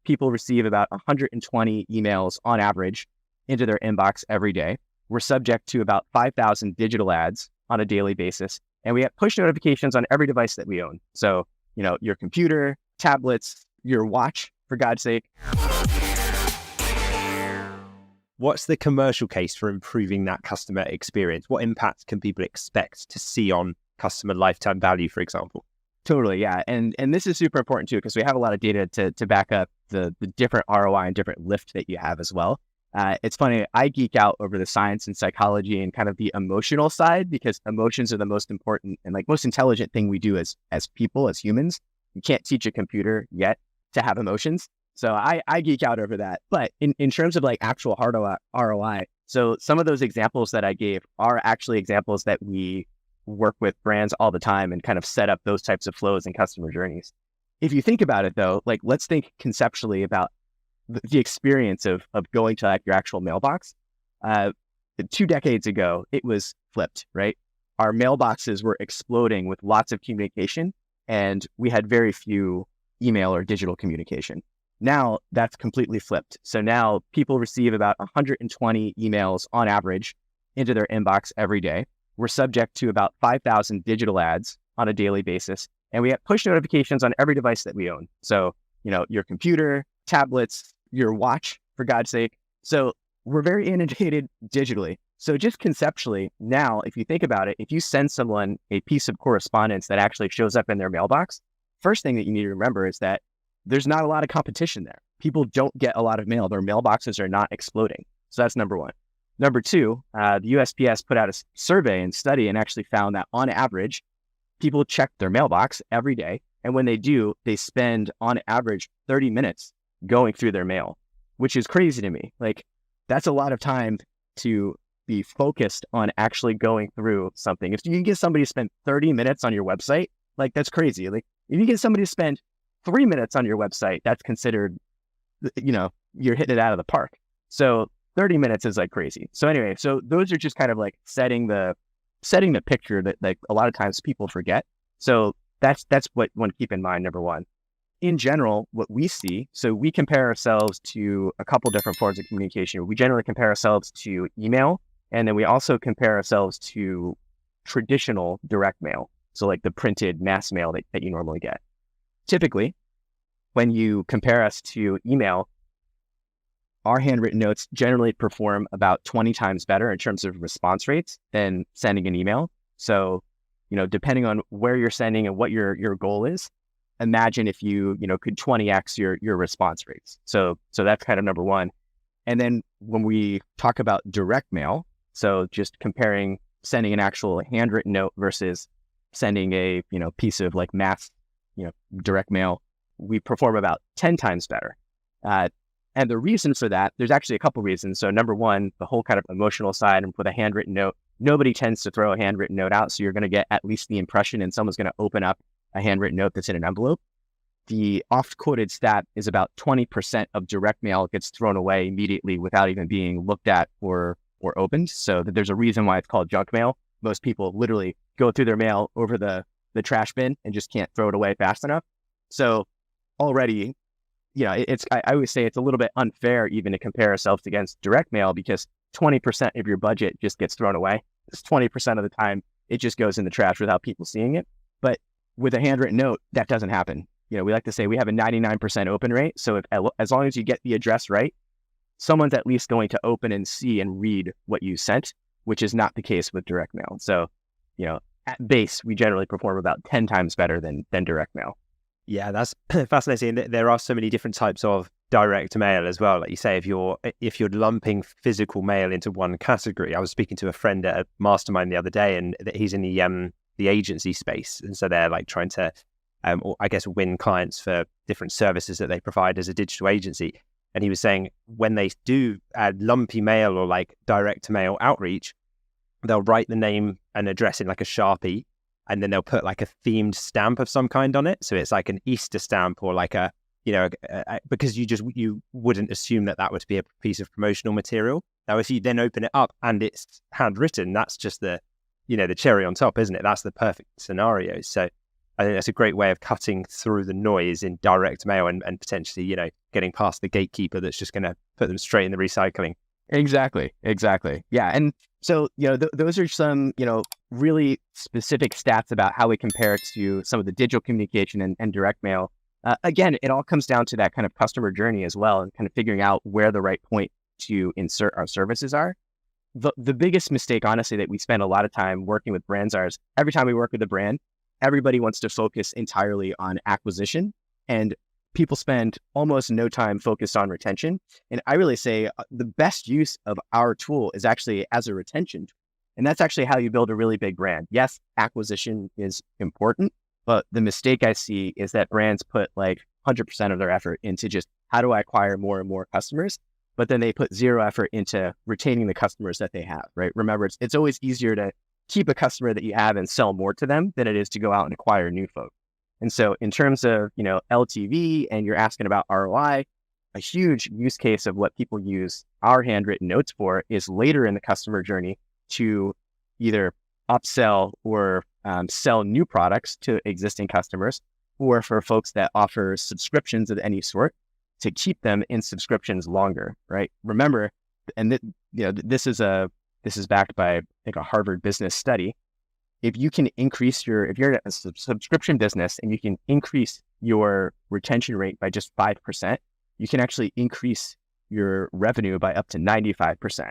people receive about 120 emails on average into their inbox every day. We're subject to about 5,000 digital ads on a daily basis. And we have push notifications on every device that we own. So, your computer, tablets, your watch, for God's sake. What's the commercial case for improving that customer experience? What impact can people expect to see on customer lifetime value, for example? Totally, yeah. And this is super important too, because we have a lot of data to back up the different ROI and different lift that you have as well. It's funny, I geek out over the science and psychology and kind of the emotional side, because emotions are the most important and most intelligent thing we do as people, as humans. You can't teach a computer yet to have emotions. So I geek out over that. But in terms of actual hard ROI, so some of those examples that I gave are actually examples that we work with brands all the time and kind of set up those types of flows and customer journeys. If you think about it though, let's think conceptually about the experience of going to your actual mailbox. 2 decades ago, it was flipped, right? Our mailboxes were exploding with lots of communication, and we had very few email or digital communication. Now that's completely flipped. So now people receive about 120 emails on average into their inbox every day. We're subject to about 5,000 digital ads on a daily basis. And we have push notifications on every device that we own. So, your computer, tablets, your watch, for God's sake. So we're very inundated digitally. So just conceptually, now, if you think about it, if you send someone a piece of correspondence that actually shows up in their mailbox, first thing that you need to remember is that there's not a lot of competition there. People don't get a lot of mail. Their mailboxes are not exploding. So that's number one. Number two, the USPS put out a survey and study and actually found that on average, people check their mailbox every day. And when they do, they spend on average 30 minutes going through their mail, which is crazy to me. That's a lot of time to be focused on actually going through something. If you can get somebody to spend 30 minutes on your website, that's crazy. If you get somebody to spend 3 minutes on your website, that's considered, you're hitting it out of the park. So 30 minutes is crazy. So anyway, so those are just kind of setting the picture that a lot of times people forget. So that's what one keep in mind, number one. In general, what we see, so we compare ourselves to a couple different forms of communication. We generally compare ourselves to email, and then we also compare ourselves to traditional direct mail. So the printed mass mail that you normally get. Typically, when you compare us to email, our handwritten notes generally perform about 20 times better in terms of response rates than sending an email. So, depending on where you're sending and what your goal is, imagine if you could 20x your response rates. So that's kind of number one. And then when we talk about direct mail, so just comparing sending an actual handwritten note versus sending a piece of mass direct mail, we perform about 10 times better. And the reason for that, there's actually a couple reasons. So number one, the whole kind of emotional side, and with a handwritten note, nobody tends to throw a handwritten note out. So you're going to get at least the impression, and someone's going to open up a handwritten note that's in an envelope. The oft-quoted stat is about 20% of direct mail gets thrown away immediately without even being looked at or opened. So there's a reason why it's called junk mail. Most people literally go through their mail over the trash bin and just can't throw it away fast enough. So already, I always say it's a little bit unfair even to compare ourselves against direct mail, because 20% of your budget just gets thrown away. It's 20% of the time it just goes in the trash without people seeing it. But with a handwritten note, that doesn't happen. We like to say we have a 99% open rate. So as long as you get the address right, someone's at least going to open and see and read what you sent, which is not the case with direct mail. So, at base, we generally perform about 10 times better than direct mail. Yeah, that's fascinating. There are so many different types of direct mail as well. Like you say, if you're lumping physical mail into one category. I was speaking to a friend at a mastermind the other day, and he's in the agency space, and so they're trying to, win clients for different services that they provide as a digital agency. And he was saying when they do lumpy mail or direct mail outreach, they'll write the name and address in a Sharpie, and then they'll put a themed stamp of some kind on it. So it's an Easter stamp or because you wouldn't assume that would be a piece of promotional material. Now, if you then open it up and it's handwritten, that's just the cherry on top, isn't it? That's the perfect scenario. So I think that's a great way of cutting through the noise in direct mail and potentially, getting past the gatekeeper that's just going to put them straight in the recycling. Exactly. Yeah. And so, those are some, really specific stats about how we compare to some of the digital communication and direct mail. Again, it all comes down to that kind of customer journey as well, and kind of figuring out where the right point to insert our services are. The biggest mistake, honestly, that we spend a lot of time working with brands is every time we work with a brand, everybody wants to focus entirely on acquisition, and people spend almost no time focused on retention. And I really say the best use of our tool is actually as a retention tool. And that's actually how you build a really big brand. Yes, acquisition is important, but the mistake I see is that brands put like 100% of their effort into just how do I acquire more and more customers, but then they put zero effort into retaining the customers that they have, right? Remember, it's always easier to keep a customer that you have and sell more to them than it is to go out and acquire new folks. And so in terms of, LTV, and you're asking about ROI, a huge use case of what people use our handwritten notes for is later in the customer journey to either upsell or sell new products to existing customers, or for folks that offer subscriptions of any sort to keep them in subscriptions longer, right? Remember, and this is backed by, I think, a Harvard business study. If you can increase if you're a subscription business and you can increase your retention rate by just 5%, you can actually increase your revenue by up to 95%.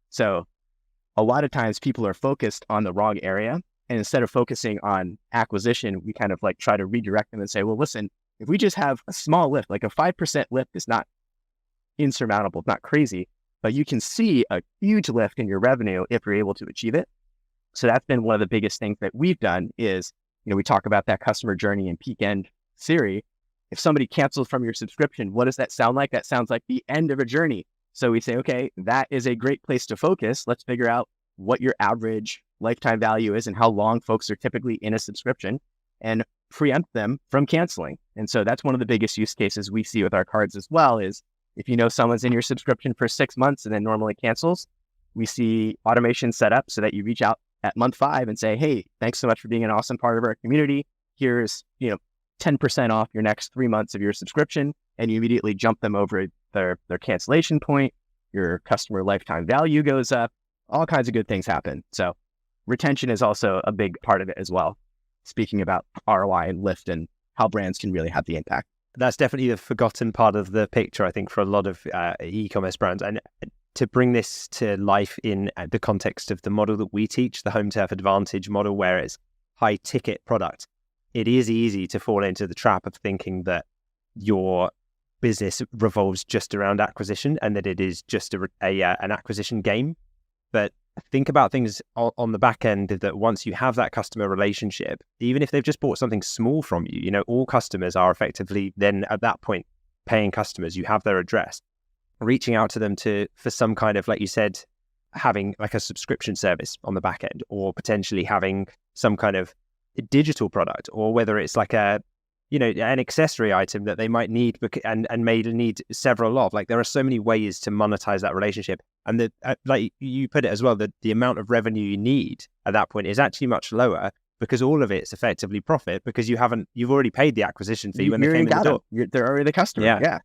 So a lot of times people are focused on the wrong area. And instead of focusing on acquisition, we kind of like try to redirect them and say, well, listen, if we just have a small lift, like a 5% lift is not insurmountable, it's not crazy, but you can see a huge lift in your revenue if you're able to achieve it. So that's been one of the biggest things that we've done is, we talk about that customer journey and peak end theory. If somebody cancels from your subscription, what does that sound like? That sounds like the end of a journey. So we say, okay, that is a great place to focus. Let's figure out what your average lifetime value is and how long folks are typically in a subscription, and preempt them from canceling. And so that's one of the biggest use cases we see with our cards as well is if someone's in your subscription for 6 months and then normally cancels, we see automation set up so that you reach out at month 5 and say, hey, thanks so much for being an awesome part of our community. Here's, 10% off your next 3 months of your subscription. And you immediately jump them over their cancellation point. Your customer lifetime value goes up. All kinds of good things happen. So retention is also a big part of it as well. Speaking about ROI and lift and how brands can really have the impact. That's definitely the forgotten part of the picture, I think, for a lot of e-commerce brands. And to bring this to life in the context of the model that we teach, the home turf advantage model, where it's high ticket product, it is easy to fall into the trap of thinking that your business revolves just around acquisition and that it is just an acquisition game. But think about things on the back end that once you have that customer relationship, even if they've just bought something small from you, all customers are effectively then at that point paying customers. You have their address, reaching out to them for some kind of, like you said, having like a subscription service on the back end, or potentially having some kind of digital product, or whether it's like an accessory item that they might need and may need several of. Like there are so many ways to monetize that relationship. And like you put it as well, that the amount of revenue you need at that point is actually much lower because all of it's effectively profit because you've already paid the acquisition fee when they came in the door. They're already the customer. Yeah.